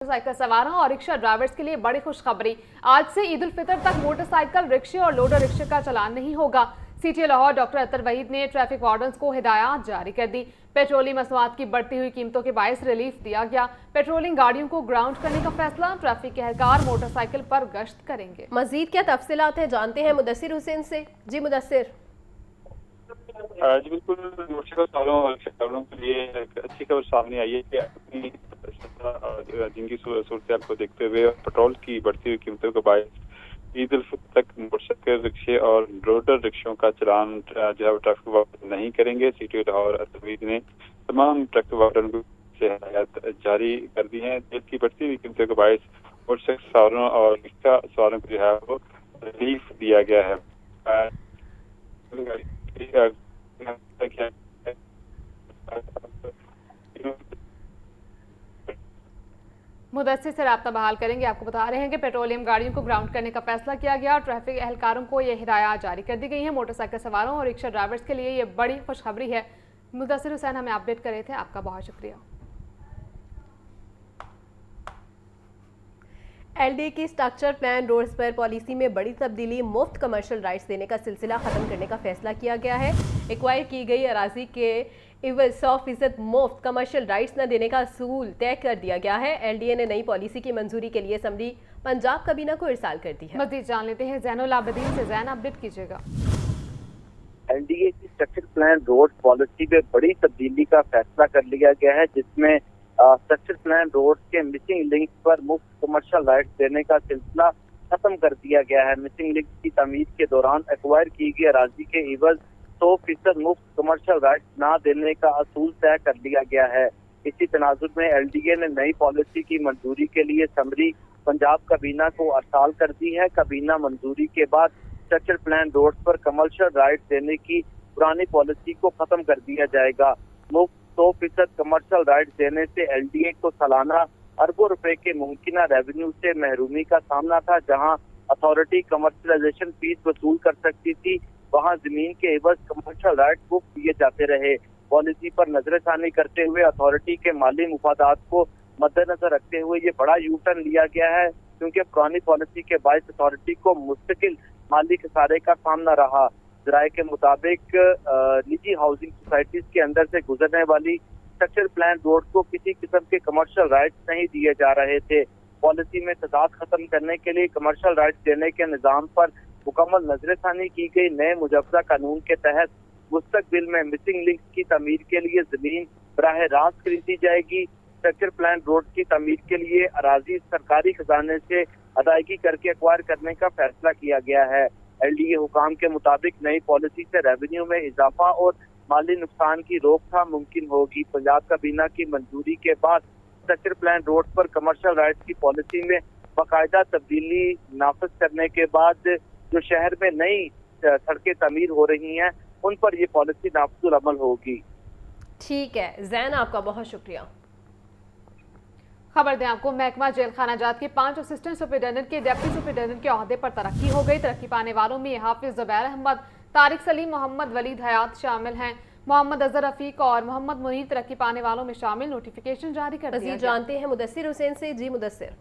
Motorcycle सवारों और rickshaw drivers के लिए बड़ी खुशखबरी। आज से ईद उल फितर तक मोटरसाइकिल, रिक्शे और लोडर रिक्शे का चालान नहीं होगा। सीटीए लाहौर डॉक्टर अतर वहीद ने ट्रैफिक वार्डन्स को हिदायत जारी कर दी। पेट्रोलियम मसनूआत की बढ़ती हुई कीमतों के बायस रिलीफ दिया गया। पेट्रोलिंग गाड़ियों को ग्राउंड करने का फैसला। ट्रैफिक के एहलकार मोटरसाइकिल पर गश्त करेंगे। मजीद क्या तफसीलात हैं जानते हैं मुदस्सिर हुसैन से। जी मुदस्सिर। जी बिल्कुल, मोटरसाइकिल के लिए एक अच्छी खबर सामने आई है कि अपनी जिनकी सूरत को देखते हुए पेट्रोल की बढ़ती हुई कीमतों के बायस ईद उल फितर तक मोटरसाइकिल, रिक्शे और लोडर रिक्शों का चालान जो है वो ट्रैफिक वार्डन नहीं करेंगे। सीटीओ लाहौर अतरवीद ने तमाम ट्रैफिक वार्डन से हिदायत जारी कर दी है। तेल की बढ़ती हुई कीमतों के बायस मोटरसाइकिल सवारों और रिक्शा सवारों को जो है वो रिलीफ दिया गया है। मुदस्सिर से राब्ता बहाल करेंगे। आपको बता रहे हैं कि पेट्रोलियम गाड़ियों को ग्राउंड करने का फैसला किया गया और ट्रैफिक एहलकारों को यह हिदायत जारी कर दी गई है। मोटरसाइकिल सवारों और रिक्शा ड्राइवर्स के लिए ये बड़ी खुशखबरी है। मुदस्सिर हुसैन हमें अपडेट कर रहे थे, आपका बहुत शुक्रिया। एलडीए की स्ट्रक्चर प्लान रोड्स पर पॉलिसी में बड़ी तब्दीली। मुफ्त कमर्शियल राइट्स देने का सिलसिला खत्म करने का फैसला किया गया है। एक्वायर की गई अराजी के इवज 100% मुफ्त कमर्शियल राइट्स न देने का असूल तय कर दिया गया है। एलडीए ने नई पॉलिसी की मंजूरी के लिए असम्बली पंजाब काबीना को इरसाल कर दी है। मजीद जान लेते हैं ज़ैनुल आबिदीन से। ज़ैन, अपडेट कीजिएगा। एलडीए की स्ट्रक्चर प्लान रोड पॉलिसी में बड़ी तब्दीली का फैसला कर लिया गया है, जिसमें स्ट्रक्चर प्लान रोड के मिसिंग लिंक पर मुफ्त कमर्शियल राइट्स देने का सिलसिला खत्म कर दिया गया है। मिसिंग लिंक की तमीर के दौरान एक्वायर की गई अराजी के इवज 100% मुफ्त कमर्शियल राइट्स ना देने का असूल तय कर लिया गया है। इसी तनाजुर में एलडीए ने नई पॉलिसी की मंजूरी के लिए असम्बली पंजाब काबीना को अरसाल कर दी है। काबीना मंजूरी के बाद स्ट्रक्चर प्लान रोड पर कमर्शियल राइट्स देने की पुरानी पॉलिसी को खत्म कर दिया जाएगा। मुफ्त 100% कमर्शियल राइट्स देने से एलडीए को सालाना अरबों रुपए के मुमकिन रेवेन्यू से महरूमी का सामना था। जहां अथॉरिटी कमर्शलाइजेशन फीस वसूल कर सकती थी, वहां जमीन के एवज कमर्शियल राइट्स मुफ्त दिए जाते रहे। पॉलिसी पर नजरसानी करते हुए अथॉरिटी के माली मुफादात को मद्देनजर रखते हुए ये बड़ा यू टर्न लिया गया है, क्योंकि पुरानी पॉलिसी के बायस अथॉरिटी को मुस्तकिल माली खसारे का सामना रहा। जराये के मुताबिक निजी हाउसिंग सोसाइटीज के अंदर से गुजरने वाली स्ट्रक्चर प्लान रोड को किसी किस्म के कमर्शियल राइट्स नहीं दिए जा रहे थे। पॉलिसी में तजाद खत्म करने के लिए कमर्शियल राइट्स देने के निज़ाम पर मुकम्मल नजरसानी की गई। नए मुजव्वजा कानून के तहत मुस्तकबिल में मिसिंग लिंक की तमीर के लिए जमीन बराह रास्त खरीदी जाएगी। स्ट्रक्चर प्लान रोड की तमीर के लिए अराजी सरकारी खजाने से अदायगी करके एक्वायर करने का फैसला किया गया है। एलडीए हुकाम के मुताबिक नई पॉलिसी से रेवेन्यू में इजाफा और माली नुकसान की रोकथाम मुमकिन होगी। पंजाब काबीना की मंजूरी के बाद स्ट्रक्चर प्लान रोड पर कमर्शियल राइट्स की पॉलिसी में बाकायदा तब्दीली नाफिज करने के बाद जो शहर में नई सड़कें तमीर हो रही हैं, उन पर ये पॉलिसी नाफिजुल अमल होगी। ठीक है ज़ैन, आपका बहुत शुक्रिया। खबर दें आपको, महकमा जेल खाना जात के 5 असिस्टेंट सुपरिटेंडेंट के डिप्टी सुपरिटेंडेंट के ओहदे पर तरक्की हो गई। तरक्की पाने वालों में हाफिज ज़ुबैर अहमद, तारिक सलीम, मोहम्मद वलीद हयात शामिल हैं। मोहम्मद अजहर रफीक और मोहम्मद मुनीर तरक्की पाने वालों में शामिल। नोटिफिकेशन जारी कर दिया गया। जानते हैं मुदस्सिर हुसैन से। जी मुदस्सिर।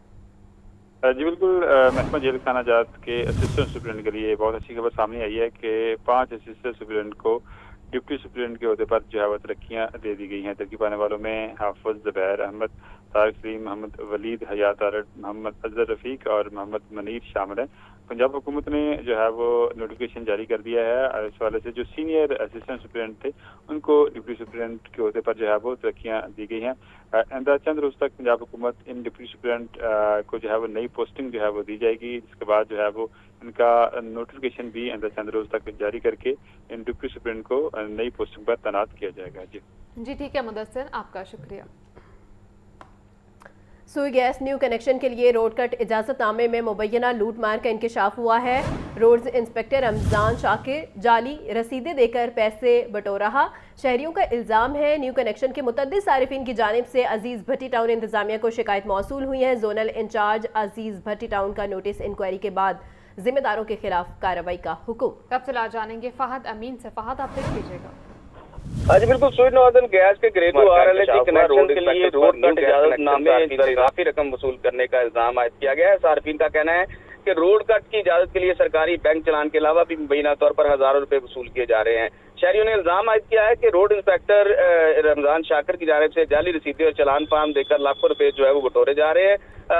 जी बिल्कुल, महकमा जेल खाना जात के असिस्टेंट सुपरिटेंडेंट के लिए बहुत अच्छी खबर सामने आई है कि 5 असिस्टेंट सुपरिटेंडेंट को डिप्टी सुपरिटेंडेंट के ओहदे पर जो है वो तरक्कियाँ दे दी गई हैं। तरक्की पाने वालों में हाफिज ज़ुबैर अहमद, तारिक सलीम, मोहम्मद वलीद हयात, मोहम्मद अजहर रफीक और मोहम्मद मुनीर शामिल हैं। पंजाब हुकूमत ने जो है वो नोटिफिकेशन जारी कर दिया है। इस वाले से जो सीनियर असिस्टेंट सुपरिटेंडेंट थे उनको डिप्टी सुपरिटेंडेंट के ओहदे पर जो है वो तरक्कियाँ दी गई हैं। आइंदा चंद रोज तक पंजाब हुकूमत इन डिप्टी सुपरिटेंडेंट को जो है वो नई पोस्टिंग जो है वो दी जाएगी। इसके बाद जो है वो इनका नोटिफिकेशन भी आइंदा चंद रोज तक जारी करके इन डिप्टी सुपरिटेंडेंट को नई पोस्टिंग पर तैनात किया जाएगा। जी ठीक है मुदस्सिर, आपका शुक्रिया। सुई गैस न्यू कनेक्शन के लिए रोड कट इजाजतनामे में मुबैना लूट मार का इंकशाफ हुआ है। रोड्स इंस्पेक्टर रमजान शाकिर जाली रसीदें देकर पैसे बटोर रहा। शहरियों का इल्ज़ाम है न्यू कनेक्शन के मुतअद्दिद सारिफिन की जानिब से अजीज़ भट्टी टाउन इंतजामिया को शिकायत मौसूल हुई है। जोनल इंचार्ज अजीज़ भट्टी टाउन का नोटिस इंक्वायरी के बाद जिम्मेदारों के खिलाफ कार्रवाई का हुक्म। तफसीलात जानेंगे फहद अमीन से। फहद, अपडेट कीजिएगा। हाँ जी बिल्कुल, स्वीट नॉर्दर्न गैस के ग्रेड 2 RLHG कनेक्शन के लिए रोड कट इजाजतनामे काफी रकम वसूल करने का इल्जाम आयद किया गया है। सार्फिन का कहना है कि रोड कट की इजाजत के लिए सरकारी बैंक चलान के अलावा भी मुबैना तौर पर हजारों रुपए वसूल किए जा रहे हैं। शहरियों ने इल्जाम आयद किया है कि रोड इंस्पेक्टर रमजान शाकिर की जानिब से जाली रसीदें और चलान फार्म देकर लाखों रुपए जो है वो बटोरे जा रहे हैं।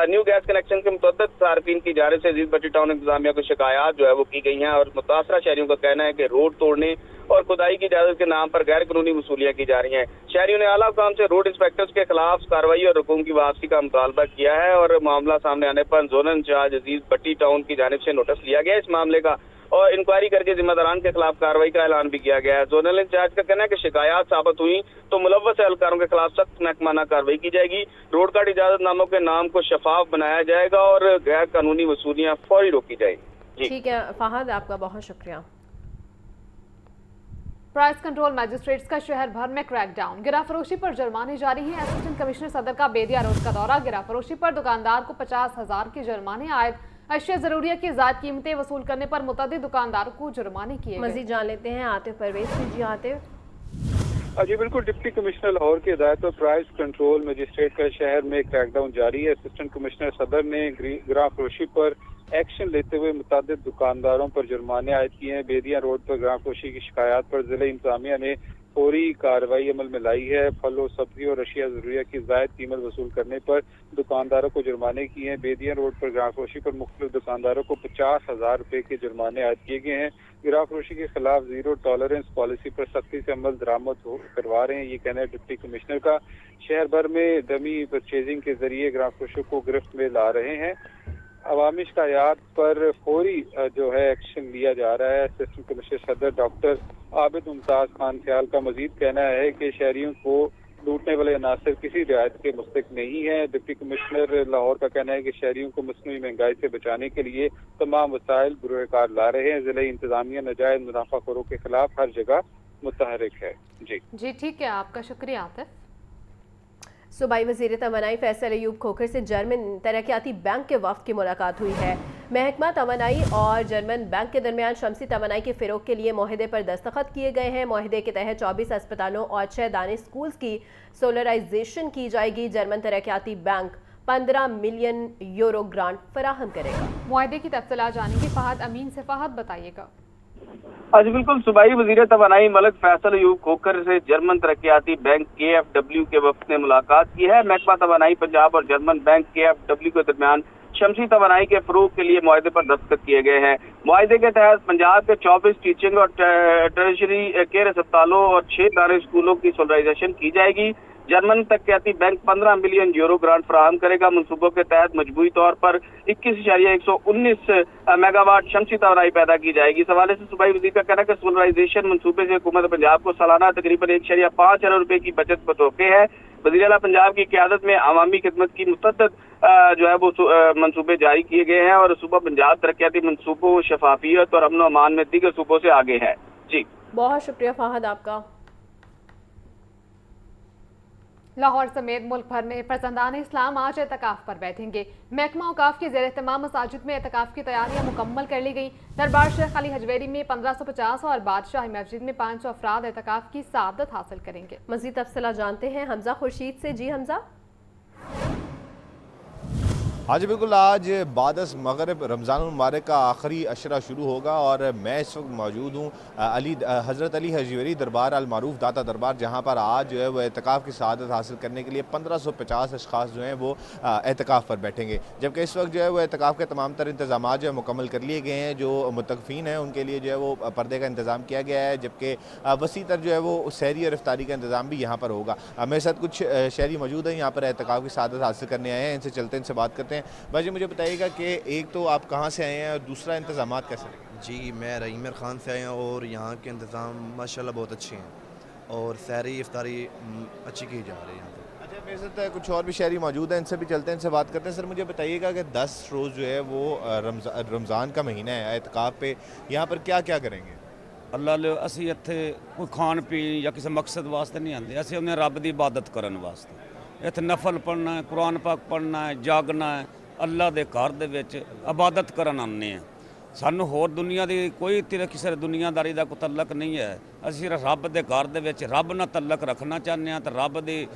न्यू गैस कनेक्शन के मुतअद्दिद सार्फिन की जानिब से अजीज बट्टी टाउन इंतजामिया को शिकायत जो है वो की गई हैं और मुतासरा शहरियों का कहना है कि रोड तोड़ने और खुदाई की इजाजत के नाम पर गैर कानूनी वसूलियां की जा रही हैं। शहरियों ने आला हुकाम से रोड इंस्पेक्टर्स के खिलाफ कार्रवाई और रकूम की वापसी का मुतालबा किया है और मामला सामने आने पर जोनल इंचार्ज अजीज बट्टी टाउन की जानिब से नोटिस लिया गया इस मामले का और इंक्वायरी करके जिम्मेदारान के खिलाफ कार्रवाई का ऐलान भी किया गया है। जोनल इंचार्ज का कहना है कि शिकायत साबित हुई तो मुलव्वस एहलकारों के खिलाफ सख्त महकमाना कार्रवाई की जाएगी। रोड कट इजाजतनामों के नाम को शफाफ बनाया जाएगा और गैर कानूनी वसूलियां फौरी रोकी जाएगी। ठीक है फहद, आपका बहुत शुक्रिया। प्राइस कंट्रोल मैजिस्ट्रेट्स का शहर भर में क्रैकडाउन, गिराफरोशी पर जुर्माने जारी हैं। असिस्टेंट कमिश्नर सदर का बेदिया रोड का दौरा, गिराफरोशी पर दुकानदार को 50,000 के जुर्माने आयद। अशिया जरूरिया की ज़ायद कीमतें वसूल करने पर मुतअद्दिद दुकानदारों को जुर्माने किए। मजीद जान लेते हैं आतिफ परवेज से। जी आतिफ। जी बिल्कुल, डिप्टी कमिश्नर लाहौर की हिदायत पर प्राइस कंट्रोल मजिस्ट्रेट का शहर में क्रैकडाउन जारी है। असिस्टेंट कमिश्नर सदर ने गिराफरोशी पर एक्शन लेते हुए मुतादिद दुकानदारों पर जुर्माने आयद किए हैं। बेदिया रोड पर गिराफरोशी की शिकायत पर जिला इंतजामिया ने फौरी कार्रवाई अमल में लाई है। फल और सब्जी और अशिया ज़रूरिया की ज़ायद कीमत वसूल करने पर दुकानदारों को जुर्माने किए हैं। बेदिया रोड पर गिराफरोशी पर मुख्तलिफ दुकानदारों को 50,000 रुपए के जुर्माने आयद किए गए हैं। गिराफरोशी के खिलाफ जीरो टॉलरेंस पॉलिसी पर सख्ती से अमल दरामद करवा रहे हैं, ये कहना है डिप्टी कमिश्नर का। शहर भर में डमी परचेजिंग के जरिए गिराफरोशी को गिरफ्त में ला रहे हैं। अवामी शिकायत पर फौरी जो है एक्शन लिया जा रहा है। असिस्टेंट कमिश्नर सदर डॉक्टर आबिद मुमताज खान ख्याल का मजीद कहना है कि शहरियों को लूटने वाले अनासर किसी रियायत के मुस्तक नहीं है। डिप्टी कमिश्नर लाहौर का कहना है कि शहरियों को मसनूई महंगाई से बचाने के लिए तमाम वसाइल बुरोकार ला रहे हैं। जिला इंतजामिया नाजायज मुनाफाखोरों के खिलाफ हर जगह मुतहरिक है। जी ठीक है, आपका शुक्रिया आतिफ। सूबाई वज़ीर तवानाई फैसल अयूब खोखर से जर्मन तरक्याती बैंक के वफ़द की मुलाकात हुई है। महकमा तवानाई और जर्मन बैंक के दरमियान शमसी तवानाई के फ़रोग़ के लिए मुआहदे पर दस्तखत किए गए हैं। मुआहदे के तहत 24 अस्पतालों और 6 दानिश स्कूल्स की सोलराइजेशन की जाएगी। जर्मन तरक्याती बैंक 15 मिलियन यूरो ग्रांट फराहम करेगा। मुआहदे की तफसीलात जानेंगे फहद अमीन से। फहद बताइएगा। जी बिल्कुल, सूबाई वज़ीर तवानाई मलिक फैसल अयूब खोखर से जर्मन तरक्याती बैंक KfW के वफ़द ने मुलाकात की है। महकमा तवानाई पंजाब और जर्मन बैंक KfW के दरमियान शमसी तवानाई के फरोग के लिए मुआहदे पर दस्तखत किए गए हैं। मुआहदे के तहत पंजाब के 24 टीचिंग और टर्शरी केयर अस्पतालों और 6 दानिश स्कूलों की सोलराइजेशन की जाएगी। जर्मन तरक्याती बैंक 15 मिलियन यूरो ग्रांट फराहम करेगा। मनसूबों के तहत मजबूरी तौर पर 21,119 मेगावाट शमसी तवानाई पैदा की जाएगी। इस हवाले से सूबाई वज़ीर का कहना है कि सोलराइजेशन मनसूबे से हुकूमत पंजाब को सालाना तकरीबन 1.5 अरब रुपए की बचत बतौके है। वज़ीर आला पंजाब की क़यादत में अवामी खिदमत की मुतअद्दिद जो है वो मनसूबे जारी किए गए हैं और सूबा पंजाब तरक्याती मनसूबों, शफाफियत और अमन अमान में दीगर सूबों से आगे है। जी बहुत शुक्रिया फहद आपका। लाहौर समेत मुल्क भर में फरजंदान इस्लाम आज एतकाफ पर बैठेंगे। महकमा औकाफ के ज़ेर एहतमाम मसाजिद में एतकाफ की तैयारियां मुकम्मल कर ली गई। दरबार शेख अली हजवेरी में 1550 और बादशाही मस्जिद में 500 अफराद एतकाफ की सआदत हासिल करेंगे। मज़ीद तफसीलात जानते हैं हमजा खुर्शीद से। जी हमजा। हाँ जी बिल्कुल, आज बादस मगरिब रमज़ान मुबारक का आखिरी अशरा शुरू होगा और मैं इस वक्त मौजूद हूँ हज़रत अली हजवेरी दरबार अल मारूफ दाता दरबार, जहाँ पर आज जो है वो एतकाफ़ की सआदत हासिल करने के लिए 1550 अशख़ास जो हैं वो एतकाफ़ पर बैठेंगे। जबकि इस वक्त जो है वो एतकाफ़ के तमाम तर इंतज़ाम जो है मुकम्मल कर लिए गए हैं। जो मुतक़फ़ीन हैं उनके लिए जो है वो पर्दे का इंतज़ाम किया गया है, जबकि वसी तर जो है वो सहरी और इफ्तारी का इंतज़ाम भी यहाँ पर होगा। मेरे साथ कुछ शहरी मौजूद हैं यहाँ पर एतकाफ़ की सआदत हासिल करने आए हैं, इनसे चलते इनसे बात करते हैं। भाई मुझे बताइएगा कि एक तो आप कहाँ से आए हैं और दूसरा इंतज़ामात कैसे? जी मैं रहीमर ख़ान से आया हूँ और यहाँ के इंतज़ाम माशाल्लाह बहुत अच्छे हैं और सहरी इफ्तारी अच्छी की जा रही है यहाँ पर। अच्छा, मेरे साथ कुछ और भी शहरी मौजूद हैं, इनसे भी चलते हैं, इनसे बात करते हैं। सर मुझे बताइएगा कि 10 रोज़ जो है वो रमज़ान का महीना है, एतकाफ़ पे यहाँ पर क्या क्या करेंगे? अल्लाह असी इत्थे कोई खान पीन या किसी मकसद वास्ते नहीं आते, असी उन्हें रब की इबादत करने वास्ते इत्थे नफल पढ़ना है, कुरान पाक पढ़ना है, जागना है, अल्लाह के घर दे विच इबादत करन आने हैं। ਸਾਨੂੰ ਹੋਰ ਦੁਨੀਆ ਦੀ ਕੋਈ ਕਿਸੇ ਦੁਨੀਆਦਾਰੀ ਦਾ ਕੋਈ ਤਲਕ ਨਹੀਂ ਹੈ। ਅਸੀਂ ਸਿਰਫ ਰੱਬ ਦੇ ਘਰ ਦੇ ਵਿੱਚ ਰੱਬ ਨਾਲ ਤਲਕ ਰੱਖਣਾ ਚਾਹੁੰਦੇ ਹਾਂ ਤੇ ਰੱਬ ਦੇ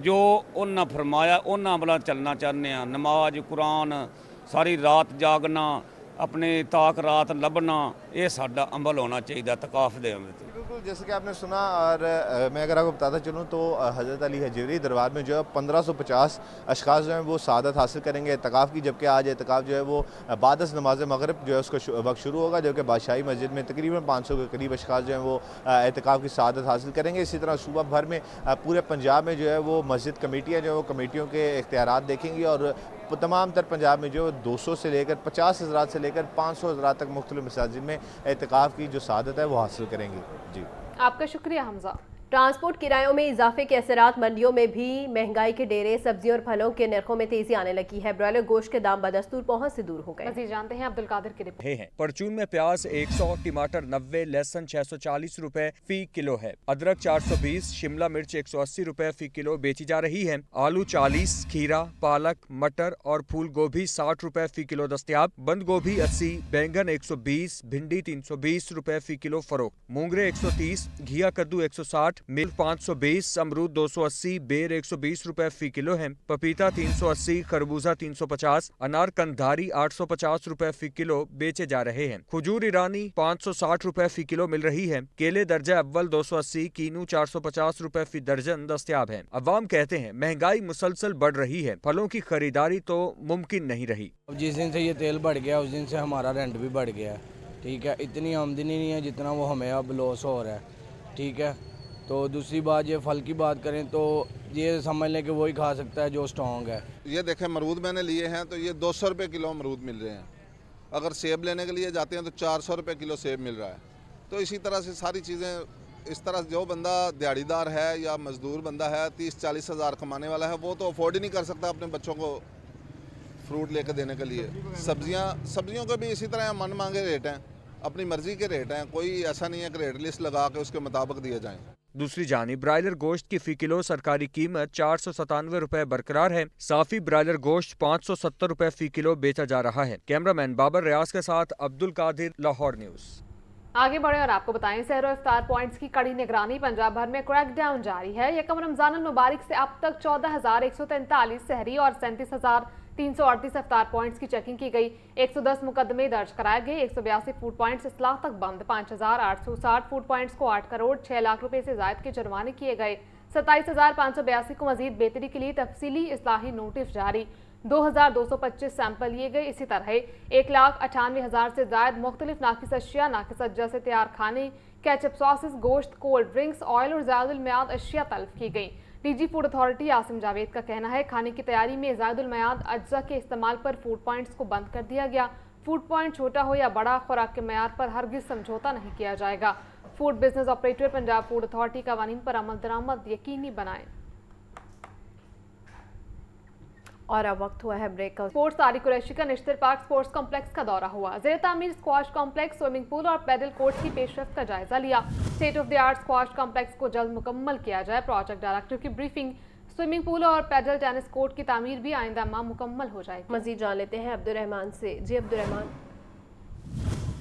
ਜੋ ਉਹਨਾਂ ਫਰਮਾਇਆ ਉਹਨਾਂ ਵੱਲ ਚੱਲਣਾ ਚਾਹੁੰਦੇ ਹਾਂ। ਨਮਾਜ਼ ਕੁਰਾਨ ਸਾਰੀ ਰਾਤ ਜਾਗਣਾ अपने ताक रात लभना ये साडा अमल होना चाहिए तकाफ दे अमल। बिल्कुल जैसे कि आपने सुना और मैं अगर आपको बताता चलूँ तो हज़रत अली हजवेरी दरबार में जो है 1550 अशखास जो हैं वो शहादत हासिल करेंगे एतकाफ़ की, जबकि आज एतकाफ़ जो है वो बादस नमाज मगरिब जो है उसका वक्त शुरू होगा, जबकि बादशाही मस्जिद में तकरीबन 500 के करीब अशखास जो हैं वो एतकाफ़ की शहादत हासिल करेंगे। इसी तरह सूबा भर में पूरे पंजाब में जो है वो मस्जिद कमेटियाँ जो है वो कमेटियों के इख्तियारात देखेंगी और तमाम तर पंजाब में जो 200 से लेकर 50 हज़रात से लेकर 500 हज़रात तक मुख्तलिफ मसाजिद में एतकाफ़ की जो शहादत है वो हासिल करेंगी। जी आपका शुक्रिया हमजा। ट्रांसपोर्ट किरायों में इजाफे के असरात मंडियों में भी महंगाई के डेरे, सब्जियों और फलों के नरखों में तेजी आने लगी है। ब्रॉयलर गोश्त के दाम बदस्तूर पहुंच से दूर हो गए। मज़ीद जानते हैं अब्दुल कादिर की रिपोर्ट। हैं परचून में प्याज 100, टमाटर 90, लहसुन 640 रुपए फी किलो है। अदरक 420, शिमला मिर्च 180 रुपए फी किलो बेची जा रही है। आलू 40, खीरा, पालक, मटर और फूल गोभी 60 रुपए फी किलो दस्तयाब। बंद गोभी 80, बैंगन 120, भिंडी 320 रुपए फी किलो फरोख्त। मूंगरे 130, घिया कद्दू 160, मिल्क 520, अमरूद 280, बेर 120 रुपए फी किलो है। पपीता 380, खरबूजा 350, अनार कंधारी 850 रुपए फी किलो बेचे जा रहे हैं। खजूर ईरानी 560 रुपए फी किलो मिल रही है। केले दर्जा अव्वल 280, कीनू 450 रुपए फी दर्जन दस्तयाब है। अवाम कहते हैं महंगाई मुसलसल बढ़ रही है, फलों की खरीदारी तो मुमकिन नहीं रही। जिस दिन से ये तेल बढ़ गया उस दिन से हमारा रेंट भी बढ़ गया है। ठीक है, इतनी आमदनी नहीं है जितना वो हमें अब लॉस हो रहा है। ठीक है, तो दूसरी बात ये फल की बात करें तो ये समझ लें कि वही खा सकता है जो स्ट्रॉन्ग है। ये देखें अमरूद मैंने लिए हैं तो ये 200 रुपये किलो अमरूद मिल रहे हैं। अगर सेब लेने के लिए जाते हैं तो 400 रुपये किलो सेब मिल रहा है। तो इसी तरह से सारी चीज़ें इस तरह जो बंदा दिहाड़ीदार है या मजदूर बंदा है 30-40 हज़ार कमाने वाला है वो तो अफोर्ड ही नहीं कर सकता अपने बच्चों को फ्रूट लेकर देने के लिए। सब्जियों के भी इसी तरह मन मांगे रेट हैं, अपनी मर्जी के रेट हैं, कोई ऐसा नहीं है कि रेट लिस्ट लगा के उसके मुताबिक दिए जाएँ। दूसरी जानिब ब्रायलर गोश्त की फी किलो सरकारी कीमत 497 रुपए बरकरार है। साफी ब्रायलर गोश्त 570 रुपए फी किलो बेचा जा रहा है। कैमरामैन बाबर रियाज के साथ अब्दुल कादिर, लाहौर न्यूज़। आगे बढ़े और आपको बताएं सहरो इफ्तार पॉइंट्स की कड़ी निगरानी। पंजाब भर में क्रैकडाउन जारी है। यकम रमजान मुबारक से अब तक 14,143 सहरी और 37,338 इफ्तार पॉइंट्स की चेकिंग की गई। 110 मुकदमे दर्ज कराए गए। 182 फूड पॉइंट्स इस्लाह तक बंद। 5,860 फूड पॉइंट्स को 8 करोड़ 6 लाख रुपए से ज्यादा के जुर्माने किए गए। 27,582 को मजीद बेहतरी के लिए तफसीली इस्लाही नोटिस जारी। 2,225 सैंपल लिए गए। इसी तरह 1,98,000 से ज्यादा मुख्तलिफ नाकिस अशिया, नाकिस अज्जा से तैयार खाने, केचप सॉसेस, गोश्त, कोल्ड ड्रिंक्स, ऑयल और ज़ायदुल मियाद अशिया तल्फ की गई। DG food authority Asim Javed का कहना है खाने की तैयारी में ज़ायदुल मियाद अज्जा के इस्तेमाल पर फूड पॉइंट्स को बंद कर दिया गया। फूड पॉइंट छोटा हो या बड़ा, खुराक के मयार पर हरगिज समझौता नहीं किया जाएगा। Food business operator Punjab food authority कवानीन पर अमल दरामद यकीनी बनाए। और अब वक्त हुआ है ब्रेक का। स्पोर्ट्स तारिक कुरैशी का निश्तर पार्क स्पोर्ट्स कॉम्प्लेक्स का दौरा हुआ। ज़ेर तामीर स्क्वाश कॉम्प्लेक्स, स्विमिंग पूल और पैडल कोर्ट की पेशरफ्त का जायजा लिया। State of the art squash complex को जल्द मुकम्मल किया जाए। प्रोजेक्ट डायरेक्टर की ब्रीफिंग। स्विमिंग पूल और पैडल टेनिस कोर्ट की तामीर भी आइंदा माह मुकम्मल हो जाएगी। मजीद जान लेते हैं अब्दुल रहमान से। जी Abdul Rahman.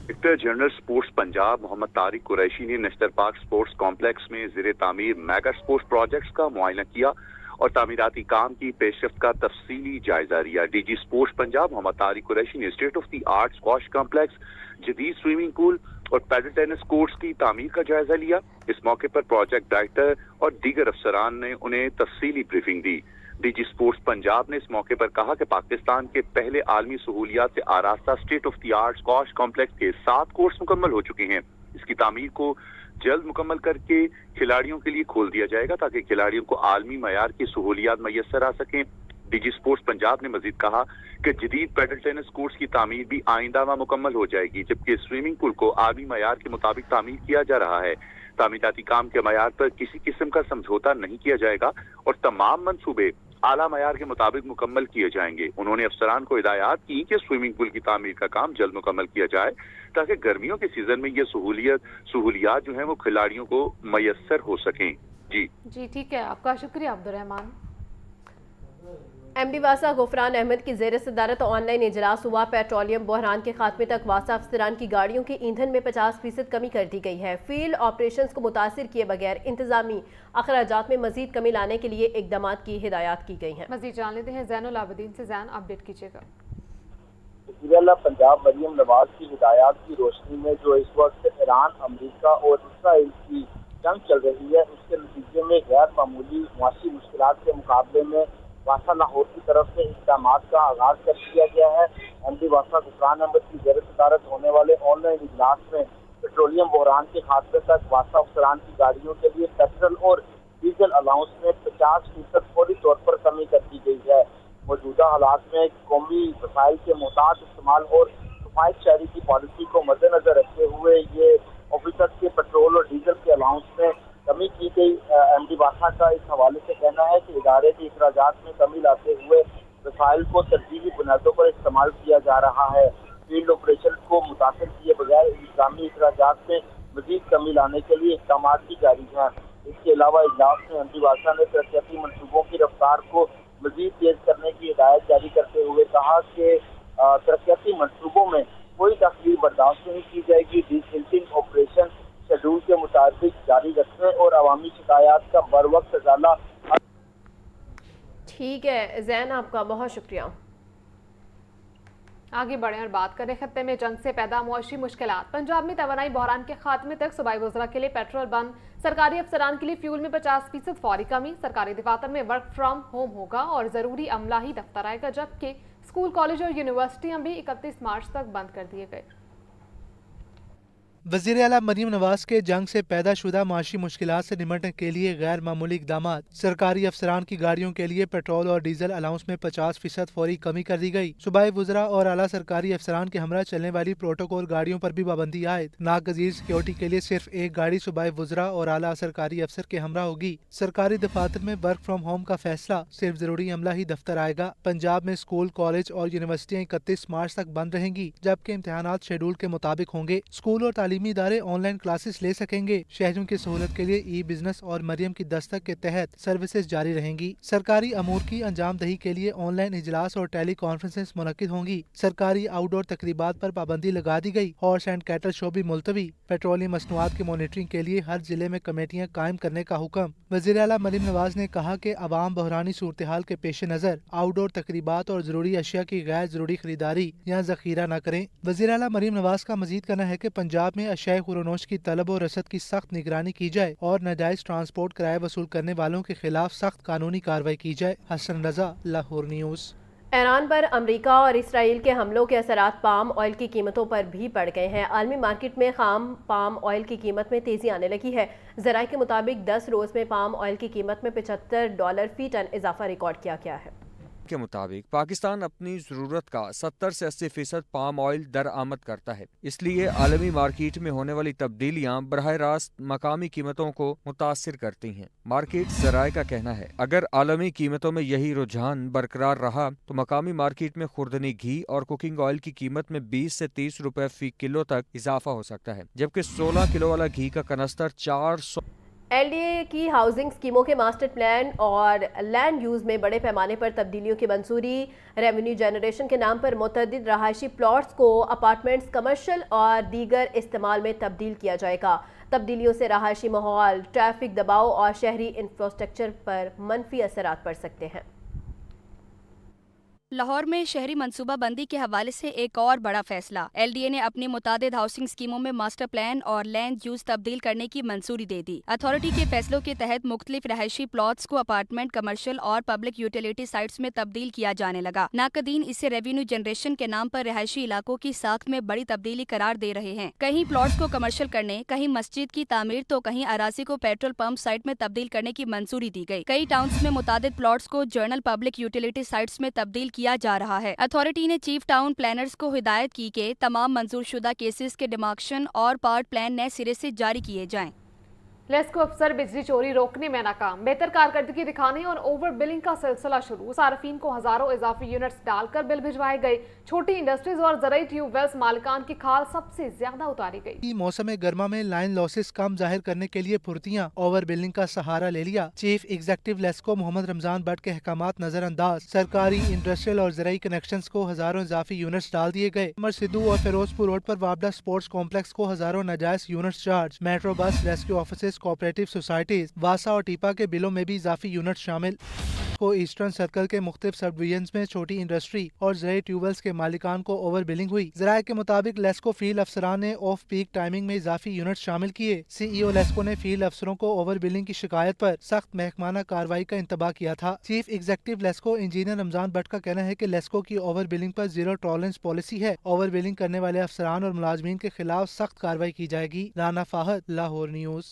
Director general sports Punjab Mohammad Tariq Qureshi ने नेशनल पार्क स्पोर्ट्स कॉम्प्लेक्स में ज़ेर तामीर मेगा स्पोर्ट्स प्रोजेक्ट्स का मुआयना किया और तामीराती काम की पेशरफ्त का तफसीली जायजा लिया। डीजी स्पोर्ट्स पंजाब मोहम्मद तारिक कुरैशी ने state of the art squash complex, जदीद स्विमिंग पूल और पैडल टेनिस कोर्ट्स की तामीर का जायजा लिया। इस मौके पर प्रोजेक्ट डायरेक्टर और दीगर अफसरान ने उन्हें तफसीली ब्रीफिंग दी। डीजी स्पोर्ट्स पंजाब ने इस मौके पर कहा कि पाकिस्तान के पहले आलमी सहूलियात से आरास्ता state of the art squash complex के 7 कोर्ट्स मुकम्मल हो चुके हैं। इसकी तामीर को जल्द मुकम्मल करके खिलाड़ियों के लिए खोल दिया जाएगा ताकि खिलाड़ियों को आलमी मयार की सहूलियात मैसर आ सकें। डीजी स्पोर्ट्स पंजाब ने मजीद कहा कि जदीद पैडल टेनिस कोर्ट्स की तामीर भी आइंदा माह मुकम्मल हो जाएगी, जबकि स्विमिंग पूल को आलमी मयार के मुताबिक तामीर किया जा रहा है। तामीराती काम के मयार पर किसी किस्म का समझौता नहीं किया जाएगा और तमाम मंसूबे आला मयार के मुताबिक मुकम्मल किए जाएंगे। उन्होंने अफसरान को हिदायत की कि स्विमिंग पूल की तामीर का काम जल्द मुकम्मल किया जाए ताकि गर्मियों के सीजन में ये सहूलियात जो हैं वो खिलाड़ियों को मैसर हो सकें। जी ठीक है, आपका शुक्रिया अब्दुल रहमान। MD वासा गुफरान अहमद की ज़ेर सदारत ऑनलाइन इजलास हुआ। पेट्रोलियम बहरान के खात्मे तक वासा अफसरान की गाड़ियों के ईंधन में 50% कमी कर दी गई है। फील्ड ऑपरेशंस को मुतासिर किए बगैर इंतजामी अखराजात में मजीद कमी लाने के लिए इकदाम की हिदायत की गई हैं। मजीद जान लेते हैं ज़ैनुल आबिदीन से। ज़ैन, अपडेट कीजिएगा। वज़ीर-ए-आला पंजाब मरियम नवाज की हिदायत की रोशनी में जो इस वक्त ईरान, अमरीका और इसराइल की जंग चल रही है, उसके नतीजे में गैर मामूली मुआशी मुश्किलात के मुकाबले में वासा लाहौर की तरफ से इक़दाम का आगाज कर दिया गया है। MD वासा गुफरान अहमद की ज़ेर सदारत होने वाले ऑनलाइन इजलास में पेट्रोलियम बहरान के खात्मे तक वासा अफसरान की गाड़ियों के लिए पेट्रोल और डीजल अलाउंस में 50% फौरी तौर पर कमी कर दी गई है। मौजूदा हालात में कौमी वसाइल के मुताद इस्तेमाल और किफायत शहरी की पॉलिसी को मद्देनजर रखते हुए ये ऑफिसर के पेट्रोल और डीजल के अलाउंस में कमी की गई। MD वासा का इस हवाले से कहना है कि इदारे के अखराजात में कमी लाते हुए वसाइल को तरजीही बुनियादों पर इस्तेमाल किया जा रहा है। फील्ड ऑपरेशन को मुतासर किए बगैर इंतजामी अखराजात में मजीद कमी लाने के लिए इक़दाम भी जारी हैं। इसके अलावा इजलास में MD वासा ने तरक्याती मनसूबों की रफ्तार को मजीद तेज करने की हिदायत जारी करते हुए कहा कि तरक्याती मनसूबों में कोई तखलीफ बर्दाश्त नहीं की जाएगी। डीसिल्टिंग ऑपरेशन शेड्यूल के मुताबिक जारी रखने और अवामी शिकायत का बर वक्त अजाला। ठीक है ज़ैन, आपका बहुत शुक्रिया। आगे बढ़ें और बात करें खत्ते में जंग से पैदा मुआशी मुश्किलात। पंजाब में तवानाई बहरान के खात्मे तक सूबाई वज़रा के लिए पेट्रोल बंद। सरकारी अफसरान के लिए फ्यूल में 50% फौरी कमी। सरकारी दफातर में वर्क फ्राम होम होगा और ज़रूरी अमला ही दफ्तर आएगा, जबकि स्कूल, कॉलेज और यूनिवर्सिटियां भी 31 मार्च तक बंद कर दिए गए। वज़ीर-ए-आला मरियम नवाज के जंग से पैदा शुदा माशी मुश्किलात से निमटने के लिए गैर मामूली इक़दामात। सरकारी अफसरान की गाड़ियों के लिए पेट्रोल और डीजल अलाउंस में 50% फौरी कमी कर दी गई। सूबाई वज़रा और आला सरकारी अफसरान के हमरा चलने वाली प्रोटोकॉल गाड़ियों पर भी पाबंदी आयद। नागज़ीर सिक्योरिटी के लिए सिर्फ एक गाड़ी सूबाई वज़रा और आला सरकारी अफसर के हमरा होगी। सरकारी दफातर में वर्क फ्राम होम का फैसला, सिर्फ जरूरी अमला ही दफ्तर आएगा। पंजाब में स्कूल, कॉलेज और यूनिवर्सिटियाँ 31 मार्च तक बंद रहेंगी, जबकि इम्तहानात शेड्यूल के मुताबिक होंगे। स्कूल और तालीमी इदारे ऑनलाइन क्लासेस ले सकेंगे। शहरियों की सहूलत के लिए ई बिजनेस और मरियम की दस्तक के तहत सर्विसेज जारी रहेंगी। सरकारी अमूर की अंजाम दही के लिए ऑनलाइन इजलास और टेली कॉन्फ्रेंसेस मुनक्किद होंगी। सरकारी आउटडोर तकरीबात पर पाबंदी लगा दी गई। हॉर्स एंड कैटल शो भी मुलतवी। पेट्रोलियम मसनूआत की मॉनिटरिंग के लिए हर जिले में कमेटियां कायम करने का हुक्म। वज़ीर-ए-आला मरियम नवाज ने कहा कि अवाम बहरानी सूरत हाल के पेश नज़र आउटडोर तकरीबात और जरूरी अशिया की गैर जरूरी खरीदारी या जखीरा न करें। वज़ीर-ए-आला मरियम नवाज का मजीद कहना है कि पंजाब में अशिया खुरोनोश की तलब और रसद की सख्त निगरानी की जाए और नाजायज ट्रांसपोर्ट किराया वसूल करने वालों के खिलाफ सख्त कानूनी कार्रवाई की जाए। हसन रजा, लाहौर न्यूज़। ईरान पर अमेरिका और इसराइल के हमलों के असरात पाम ऑयल की कीमतों पर भी पड़ गए हैं। आलमी मार्केट में खाम पाम ऑयल की कीमत में तेजी आने लगी है। ज़राए के मुताबिक 10 रोज़ में पाम ऑयल की कीमत में $75 फी टन इजाफा रिकॉर्ड किया गया है। के मुताबिक पाकिस्तान अपनी ज़रूरत का 70 से 80% पाम ऑयल दरआमद करता है, इसलिए आलमी मार्केट में होने वाली तब्दीलियां बराह रास्त मकामी कीमतों को मुतासिर करती हैं। मार्केट ज़राए का कहना है अगर आलमी कीमतों में यही रुझान बरकरार रहा तो मकामी मार्केट में खुर्दनी घी और कुकिंग ऑयल की कीमत में 20 से 30 रुपए फी किलो तक इजाफा हो सकता है, जबकि 16 किलो वाला घी का कनस्तर 400। LDA की हाउसिंग स्कीमों के मास्टर प्लान और लैंड यूज़ में बड़े पैमाने पर तब्दीलियों की मंजूरी। रेवेन्यू जनरेशन के नाम पर मुतअद्दिद रहायशी प्लॉट्स को अपार्टमेंट्स, कमर्शियल और दीगर इस्तेमाल में तब्दील किया जाएगा। तब्दीलियों से रहायशी माहौल, ट्रैफिक दबाव और शहरी इंफ्रास्ट्रक्चर पर मनफी असरात पड़ सकते हैं। लाहौर में शहरी मनसूबाबंदी के हवाले से एक और बड़ा फैसला। LDA ने अपनी मुतादिद हाउसिंग स्कीमों में मास्टर प्लान और लैंड यूज तब्दील करने की मंजूरी दे दी। अथॉरिटी के फैसलों के तहत मुख्तलिफ रहायशी प्लॉट्स को अपार्टमेंट, कमर्शियल और पब्लिक यूटिलिटी साइट्स में तब्दील किया जाने लगा। नाकदीन इसे रेवेन्यू जनरेशन के नाम पर रहायशी इलाकों की साख्त में बड़ी तब्दीली करार दे रहे हैं। कहीं प्लॉट्स को कमर्शियल करने, कहीं मस्जिद की तामीर तो कहीं अराजी को पेट्रोल पंप साइट में तब्दील करने की मंजूरी दी गई। कई टाउन्स में मुतादिद प्लॉट्स को जर्नल पब्लिक यूटिलिटी साइट्स में तब्दील किया जा रहा है। अथॉरिटी ने चीफ टाउन प्लानर्स को हिदायत की कि तमाम मंजूर शुदा केसेस के डिमार्केशन और पार्ट प्लान नए सिरे से जारी किए जाएं। लेस्को अफसर बिजली चोरी रोकने में नाकाम, बेहतर कारकर्दगी दिखाने और ओवर बिलिंग का सिलसिला शुरू। सार्फिन को हजारों इजाफी यूनिट्स डालकर बिल भिजवाए गए। छोटी इंडस्ट्रीज और ज़राई ट्यूबवेल्स मालिकान की खाल सबसे ज्यादा उतारी गई। मौसम गर्मा में लाइन लॉसेस कम जाहिर करने के लिए फुर्तियां ओवर बिलिंग का सहारा ले लिया। चीफ एग्जीक्यूटिव लेस्को मोहम्मद रमजान बट के अहकामात नजरअंदाज, सरकारी इंडस्ट्रियल और ज़राई कनेक्शंस को हजारों इजाफी यूनिट्स डाल दिए गए। सिद्धू और फिरोजपुर रोड पर वाबड़ा स्पोर्ट्स कॉम्प्लेक्स को हजारों नाजायज units charge. Metro bus, rescue office, cooperative societies, वासा और टीपा के बिलों में भी इजाफी यूनिट शामिल। को ईस्टर्न सर्कल के मुख्तलिफ सब डिवीजन में छोटी इंडस्ट्री और ज़राई ट्यूबवेल्स के मालिकान को ओवर बिलिंग हुई। ज़राए के मुताबिक लेस्को फील्ड अफसरान ने ऑफ पीक टाइमिंग में इजाफी यूनिट शामिल किए। CEO लेस्को ने फील्ड अफसरों को ओवर बिलिंग की शिकायत पर सख्त महकमाना कार्रवाई का इंतबाह किया था। Chief executive LESCO engineer Ramzan but का कहना है कि लेस्को की ओवर बिलिंग पर जीरो टॉलरेंस पॉलिसी है। ओवर बिलिंग करने वाले अफसरान और मुलाजमीन के खिलाफ सख्त कार्रवाई की जाएगी। राना फाहद, लाहौर न्यूज।